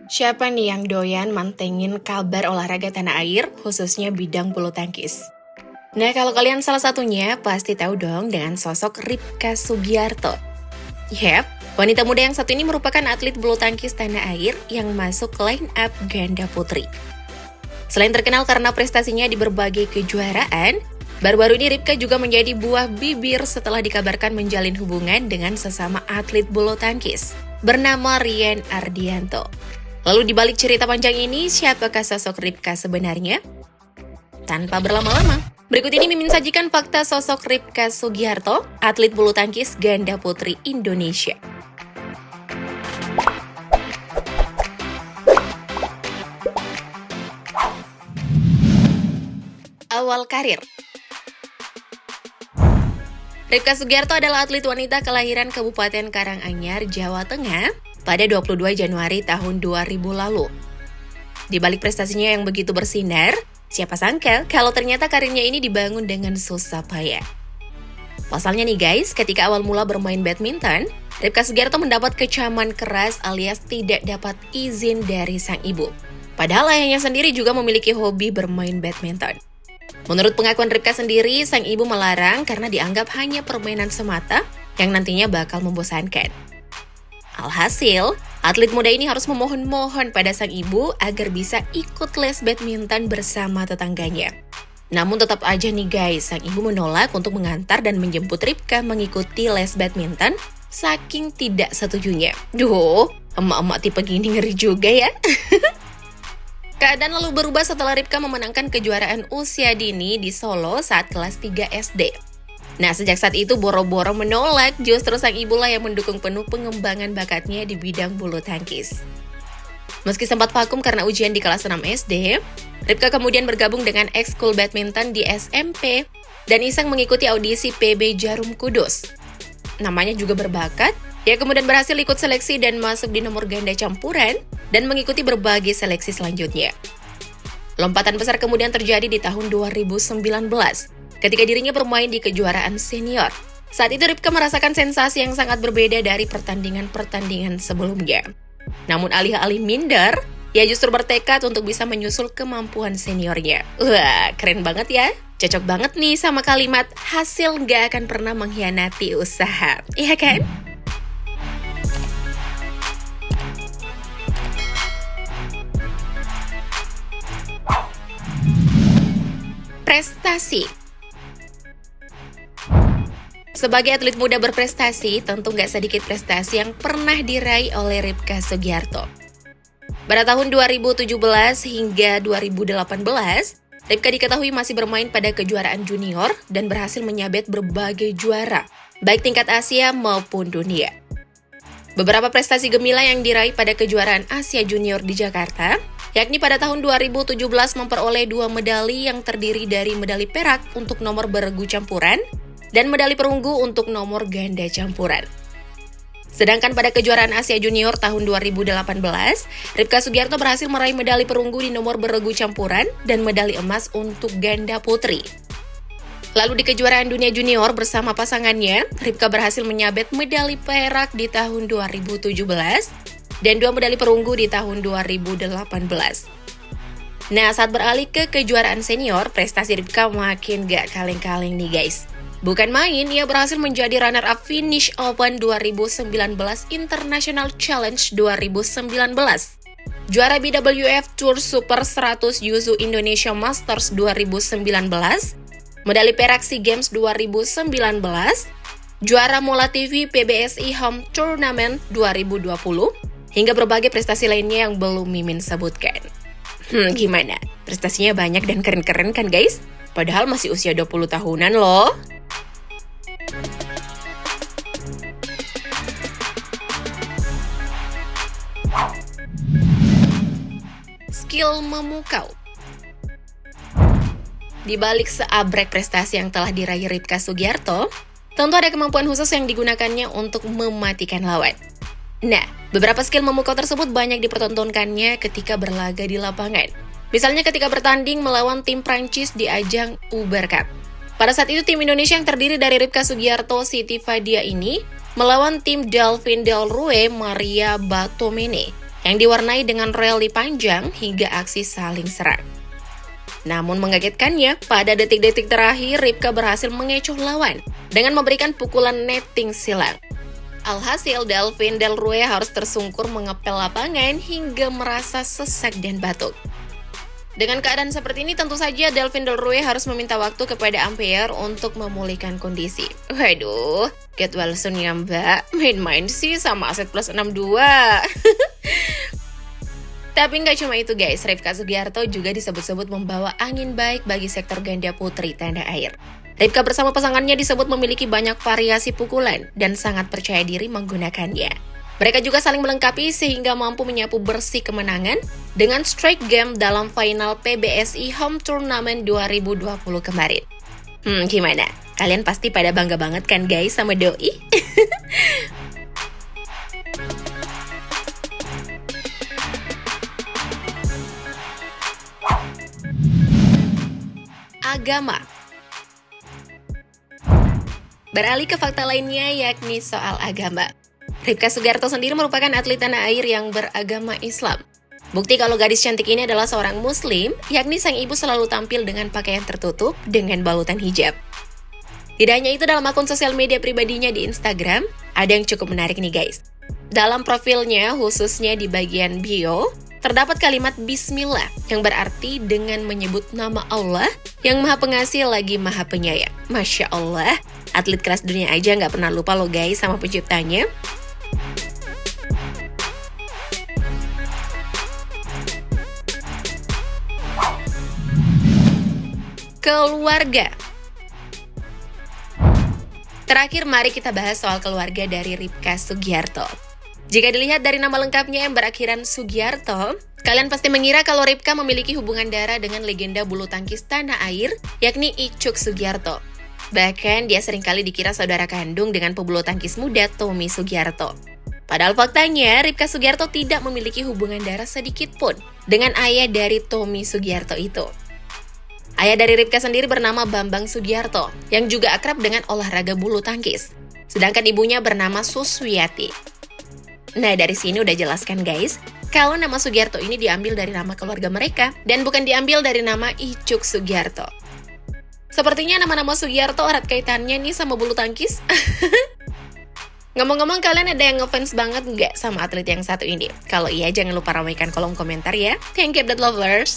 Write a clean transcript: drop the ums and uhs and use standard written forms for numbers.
Siapa nih yang doyan mantengin kabar olahraga tanah air, khususnya bidang bulu tangkis? Nah, kalau kalian salah satunya, pasti tahu dong dengan sosok Ripka Sugiarto. Yap, wanita muda yang satu ini merupakan atlet bulu tangkis tanah air yang masuk line up ganda putri. Selain terkenal karena prestasinya di berbagai kejuaraan, baru-baru ini Ripka juga menjadi buah bibir setelah dikabarkan menjalin hubungan dengan sesama atlet bulu tangkis bernama Rian Ardianto. Lalu di balik cerita panjang ini, siapakah sosok Ripka sebenarnya? Tanpa berlama-lama, berikut ini Mimin sajikan fakta sosok Ripka Sugiarto, atlet bulu tangkis ganda putri Indonesia. Awal karir. Ripka Sugiarto adalah atlet wanita kelahiran Kabupaten Karanganyar, Jawa Tengah pada 22 Januari tahun 2000 lalu. Di balik prestasinya yang begitu bersinar, siapa sangka kalau ternyata karirnya ini dibangun dengan susah payah. Pasalnya nih guys, ketika awal mula bermain badminton, Ripka Sugiarto mendapat kecaman keras alias tidak dapat izin dari sang ibu. Padahal ayahnya sendiri juga memiliki hobi bermain badminton. Menurut pengakuan Ripka sendiri, sang ibu melarang karena dianggap hanya permainan semata yang nantinya bakal membosankan. Alhasil, atlet muda ini harus memohon-mohon pada sang ibu agar bisa ikut les badminton bersama tetangganya. Namun tetap aja nih guys, sang ibu menolak untuk mengantar dan menjemput Ripka mengikuti les badminton saking tidak setujunya. Duh, emak-emak tipe gini ngeri juga ya. Keadaan lalu berubah setelah Ripka memenangkan kejuaraan usia dini di Solo saat kelas 3 SD. Nah, sejak saat itu boro-boro menolak, justru sang ibulah yang mendukung penuh pengembangan bakatnya di bidang bulu tangkis. Meski sempat vakum karena ujian di kelas 6 SD, Ripka kemudian bergabung dengan ekskul badminton di SMP dan iseng mengikuti audisi PB Jarum Kudus. Namanya juga berbakat, ia kemudian berhasil ikut seleksi dan masuk di nomor ganda campuran dan mengikuti berbagai seleksi selanjutnya. Lompatan besar kemudian terjadi di tahun 2019. Ketika dirinya bermain di kejuaraan senior. Saat itu Ripka merasakan sensasi yang sangat berbeda dari pertandingan-pertandingan sebelumnya. Namun alih-alih minder, ia justru bertekad untuk bisa menyusul kemampuan seniornya. Wah, keren banget ya. Cocok banget nih sama kalimat, hasil gak akan pernah mengkhianati usaha. Iya kan? Prestasi. Sebagai atlet muda berprestasi, tentu gak sedikit prestasi yang pernah diraih oleh Ripka Sugiarto. Pada tahun 2017 hingga 2018, Ripka diketahui masih bermain pada kejuaraan junior dan berhasil menyabet berbagai juara, baik tingkat Asia maupun dunia. Beberapa prestasi gemilang yang diraih pada kejuaraan Asia Junior di Jakarta, yakni pada tahun 2017 memperoleh 2 medali yang terdiri dari medali perak untuk nomor beregu campuran dan medali perunggu untuk nomor ganda campuran. Sedangkan pada kejuaraan Asia Junior tahun 2018, Ripka Sugiarto berhasil meraih medali perunggu di nomor beregu campuran dan medali emas untuk ganda putri. Lalu di kejuaraan dunia junior bersama pasangannya, Ripka berhasil menyabet medali perak di tahun 2017 dan 2 medali perunggu di tahun 2018. Nah, saat beralih ke kejuaraan senior, prestasi Ripka makin gak kaleng-kaleng nih guys. Bukan main, ia berhasil menjadi runner-up finish Open 2019 International Challenge 2019. Juara BWF Tour Super 100 Yuzu Indonesia Masters 2019, medali perak SEA Games 2019, juara Mola TV PBSI Home Tournament 2020, hingga berbagai prestasi lainnya yang belum Mimin sebutkan. Gimana? Prestasinya banyak dan keren-keren kan guys? Padahal masih usia 20 tahunan loh. Skill memukau. Di balik seabrek prestasi yang telah diraih Ripka Sugiarto, tentu ada kemampuan khusus yang digunakannya untuk mematikan lawan. Nah, beberapa skill memukau tersebut banyak dipertontonkannya ketika berlaga di lapangan. Misalnya ketika bertanding melawan tim Prancis di ajang Uber Cup. Pada saat itu tim Indonesia yang terdiri dari Ripka Sugiarto, Siti Fadia ini melawan tim Delvin Del Rue, Maria Batomene yang diwarnai dengan rally panjang hingga aksi saling serang. Namun mengagetkannya, pada detik-detik terakhir Ripka berhasil mengecoh lawan dengan memberikan pukulan netting silang. Alhasil Delvin Del Rue harus tersungkur mengepel lapangan hingga merasa sesak dan batuk. Dengan keadaan seperti ini, tentu saja Delvin Del Rue harus meminta waktu kepada umpire untuk memulihkan kondisi. Waduh, get well soon ya mbak, main-main sih sama aset plus 62. Tapi nggak cuma itu guys, Ripka Sugiarto juga disebut-sebut membawa angin baik bagi sektor ganda putri tanah air. Ripka bersama pasangannya disebut memiliki banyak variasi pukulan dan sangat percaya diri menggunakannya. Mereka juga saling melengkapi sehingga mampu menyapu bersih kemenangan dengan straight game dalam final PBSI Home Tournament 2020 kemarin. Gimana? Kalian pasti pada bangga banget kan guys sama doi? Agama. Beralih ke fakta lainnya yakni soal agama. Ripka Sugiarto sendiri merupakan atlet tanah air yang beragama Islam. Bukti kalau gadis cantik ini adalah seorang muslim, yakni sang ibu selalu tampil dengan pakaian tertutup dengan balutan hijab. Tidak hanya itu, dalam akun sosial media pribadinya di Instagram, ada yang cukup menarik nih guys. Dalam profilnya, khususnya di bagian bio, terdapat kalimat Bismillah yang berarti dengan menyebut nama Allah yang Maha Pengasih lagi Maha Penyayang. Masya Allah, atlet kelas dunia aja nggak pernah lupa loh guys sama penciptanya. Keluarga. Terakhir, mari kita bahas soal keluarga dari Ripka Sugiarto. Jika dilihat dari nama lengkapnya yang berakhiran Sugiarto, kalian pasti mengira kalau Ripka memiliki hubungan darah dengan legenda bulu tangkis tanah air, yakni Icuk Sugiarto. Bahkan dia seringkali dikira saudara kandung dengan pebulu tangkis muda Tommy Sugiarto. Padahal faktanya, Ripka Sugiarto tidak memiliki hubungan darah sedikit pun dengan ayah dari Tommy Sugiarto itu. Ayah dari Ripka sendiri bernama Bambang Sugiarto, yang juga akrab dengan olahraga bulu tangkis. Sedangkan ibunya bernama Suswiyati. Nah, dari sini udah jelaskan guys, kalau nama Sugiarto ini diambil dari nama keluarga mereka, dan bukan diambil dari nama Icuk Sugiarto. Sepertinya nama-nama Sugiarto erat kaitannya nih sama bulu tangkis. Ngomong-ngomong, kalian ada yang ngefans banget nggak sama atlet yang satu ini? Kalau iya, jangan lupa ramaikan kolom komentar ya. Thank you, blood lovers!